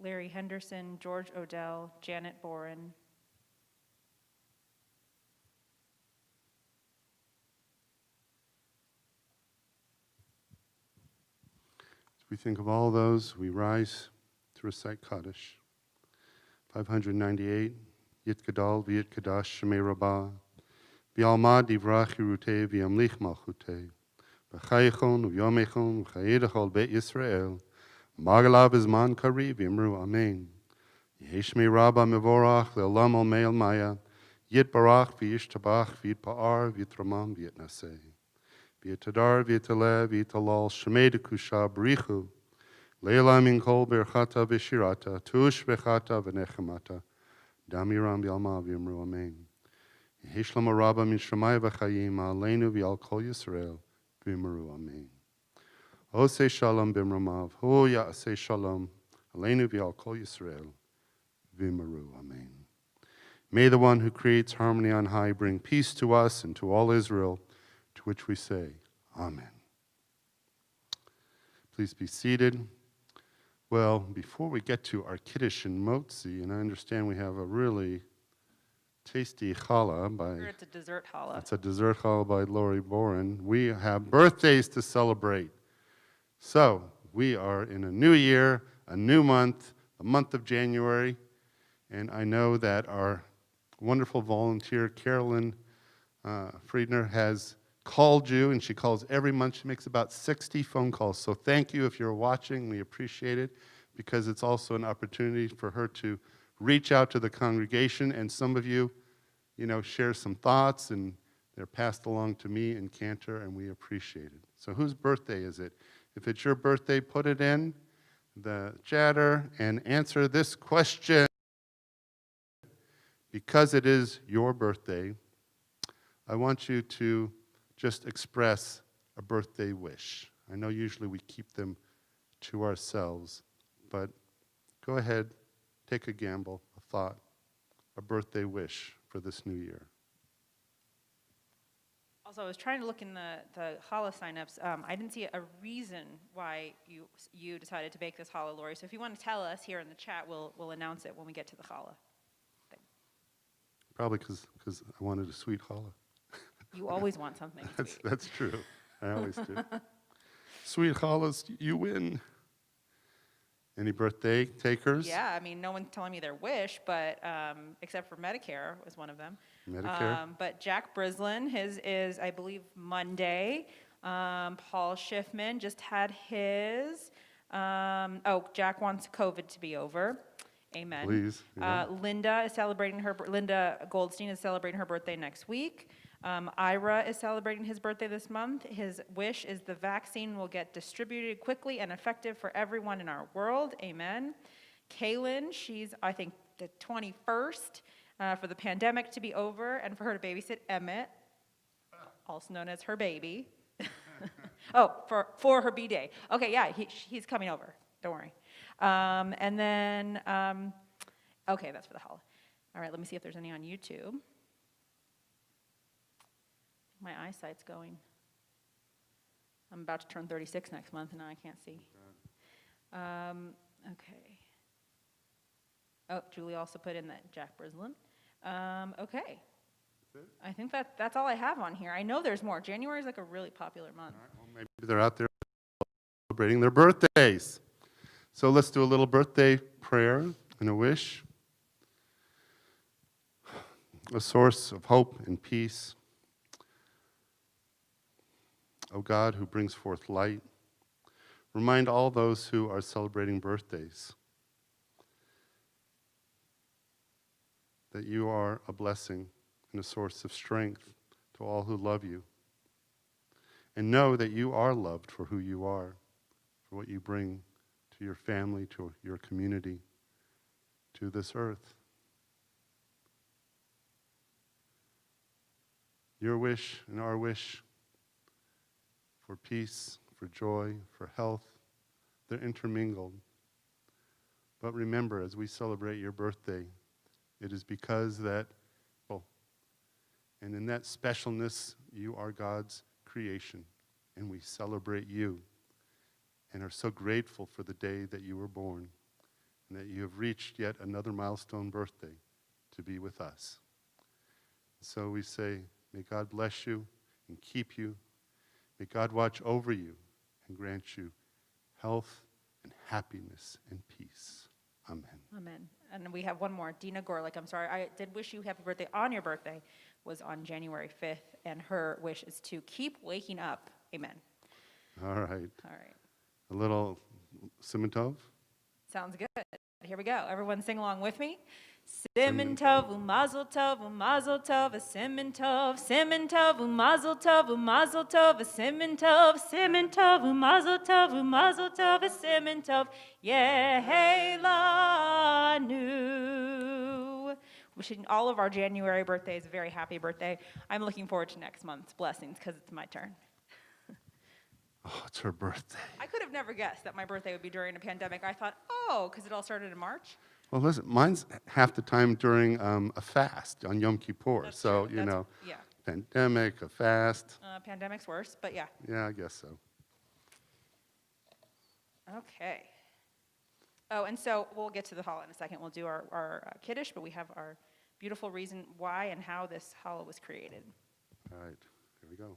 Larry Henderson, George Odell, Janet Boren. As we think of all those, we rise to recite Kaddish. 598, Yit Gadal v'Yit Kadash Shemei Rabbah, v'Alma divrach Yeruteh v'Yamlich Malchuteh, v'Chayechon v'Yomechon v'Chayedach Beit Yisrael, Magalav Izman Kari v'Yimru Amen. Yeheshmei Rabbah Mevorach le'olam al Meil Maya, Yit Barach v'Yishtabach v'Yit Pa'ar v'Yitramam v'Yitnaseh. V'yitadar v'yitaleh v'yitalal shemei dekusha b'richu leila min kol berchata v'shirata tush v'chata v'nechemata damiram v'yalma v'yimru amen. Yehishlam rabba min shemai v'chayim aleinu v'yal kol Yisrael v'yimru amen. Osei shalom b'mramav hu ya'asei shalom aleinu v'yal kol Yisrael v'yimru amen. May the one who creates harmony on high bring peace to us and to all Israel, to which we say, Amen. Please be seated. Well, before we get to our Kiddush and Motzi, and I understand we have a really tasty challah by... It's a dessert challah. It's a dessert challah by Lori Boren. We have birthdays to celebrate. So, we are in a new year, a new month, the month of January, and I know that our wonderful volunteer, Carolyn Friedner, has called you, and she calls every month. She makes about 60 phone calls. So thank you if you're watching. We appreciate it, because it's also an opportunity for her to reach out to the congregation. And some of you, share some thoughts, and they're passed along to me and Cantor, and we appreciate it. So whose birthday is it? If it's your birthday, put it in the chatter and answer this question. Because it is your birthday, I want you to just express a birthday wish. I know usually we keep them to ourselves, but go ahead, take a gamble, a thought, a birthday wish for this new year. Also, I was trying to look in the challah signups. I didn't see a reason why you decided to bake this challah, Lori. So if you want to tell us here in the chat, we'll announce it when we get to the challah thing. Probably because I wanted a sweet challah. You always want something sweet. That's true. I always do. Sweet challahs, you win. Any birthday takers? Yeah, I mean, no one's telling me their wish, but except for Medicare was one of them. Medicare? But Jack Brislin, his is, I believe, Monday. Paul Schiffman just had his. Jack wants COVID to be over. Amen. Please. Yeah. Linda Goldstein is celebrating her birthday next week. Ira is celebrating his birthday this month. His wish is the vaccine will get distributed quickly and effective for everyone in our world. Amen. Kaylin, she's, I think, the 21st, for the pandemic to be over and for her to babysit Emmett, also known as her baby. For her B-Day. Okay, yeah, he's coming over. Don't worry. And then, okay, that's for the holiday. All right, let me see if there's any on YouTube. My eyesight's going. I'm about to turn 36 next month, and now I can't see. Okay. Oh, Julie also put in that Jack Brislin. Okay. I think that's all I have on here. I know there's more. January is like a really popular month. All right, well, maybe they're out there celebrating their birthdays. So let's do a little birthday prayer and a wish. A source of hope and peace. O God, who brings forth light, remind all those who are celebrating birthdays that you are a blessing and a source of strength to all who love you. And know that you are loved for who you are, for what you bring to your family, to your community, to this earth. Your wish and our wish for peace, for joy, for health, they're intermingled. But remember, as we celebrate your birthday, it is because that, and in that specialness, you are God's creation, and we celebrate you and are so grateful for the day that you were born and that you have reached yet another milestone birthday to be with us. So we say, may God bless you and keep you. May God watch over you and grant you health and happiness and peace. Amen. Amen. And we have one more. Dina Gorlick, I'm sorry. I did wish you happy birthday on your birthday. Was on January 5th, and her wish is to keep waking up. Amen. All right. All right. A little Simon Tov? Sounds good. Here we go. Everyone sing along with me. Siman tov, umazel tov, umazel tov, a siman tov, siman tov, umazel tov, umazel tov, a siman tov, siman tov, umazel tov, umazel tov, a siman tov, yehelanu. Wishing all of our January birthdays a very happy birthday. I'm looking forward to next month's blessings because it's my turn. Oh, it's her birthday. I could have never guessed that my birthday would be during a pandemic. I thought, because it all started in March. Well, listen, mine's half the time during a fast on Yom Kippur. That's so, true. Yeah. Pandemic, a fast. Pandemic's worse, but yeah. Yeah, I guess so. Okay. Oh, and so we'll get to the challah in a second. We'll do our kiddush, but we have our beautiful reason why and how this challah was created. All right, here we go.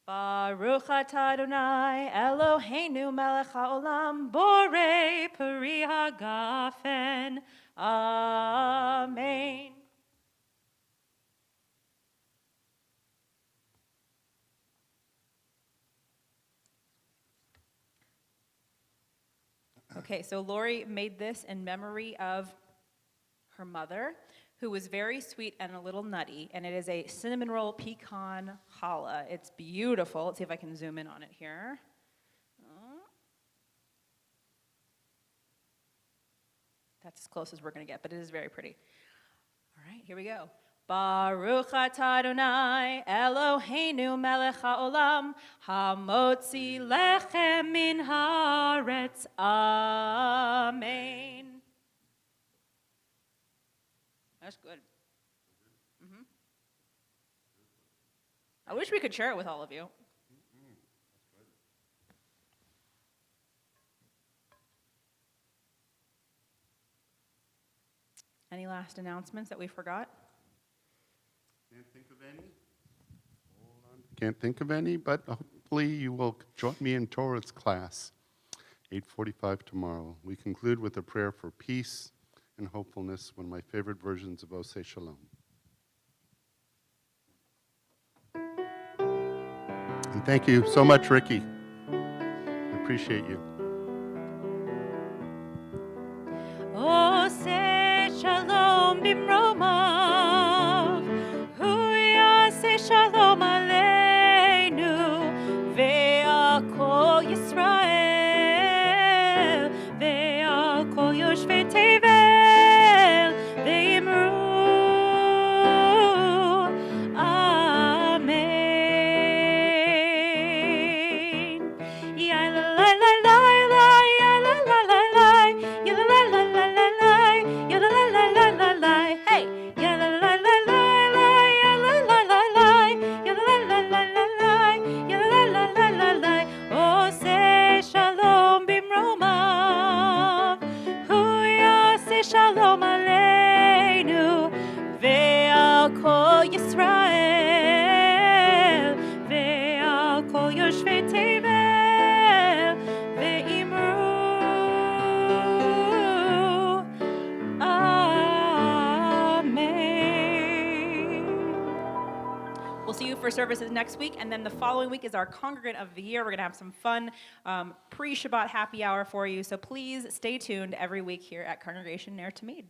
Baruch atah Adonai Eloheinu melech haolam. Borei peri hagafen. Amen. Okay, so Lori made this in memory of her mother, who was very sweet and a little nutty, and it is a cinnamon roll pecan challah. It's beautiful. Let's see if I can zoom in on it here. That's as close as we're going to get, but it is very pretty. All right, here we go. Baruch atah Adonai Eloheinu melech haolam hamotzi lechem min haaretz. Amen. That's good. I wish we could share it with all of you. Any last announcements that we forgot? Can't think of any? Hold on. Can't think of any, but hopefully you will join me in Torah's class, 8:45 tomorrow. We conclude with a prayer for peace and hopefulness, one of my favorite versions of Oseh Shalom. And thank you so much, Ricky. I appreciate you. Oseh shalom bimromav, hu yaseh shalom aleinu, ve'al kol Yisrael, ve'al kol yoshvei tevel, ve'imru, Amen. Ya la la la la la, ya la la la la, ya la la la la la la, ya la la la la la la, hey, ya la la la la la, ya la la la la, ya la la la la la la, ya la la la la la. Oseh shalom bimromav, hu yaseh shalom aleinu, ve'al kol Yisrael, ve'al kol yoshvei tevel, ve'imru, Amen. We'll see you for services next week, and then the following week is our congregant of the year. We're going to have some fun pre-Shabbat happy hour for you, so please stay tuned every week here at Congregation Ner Tamid.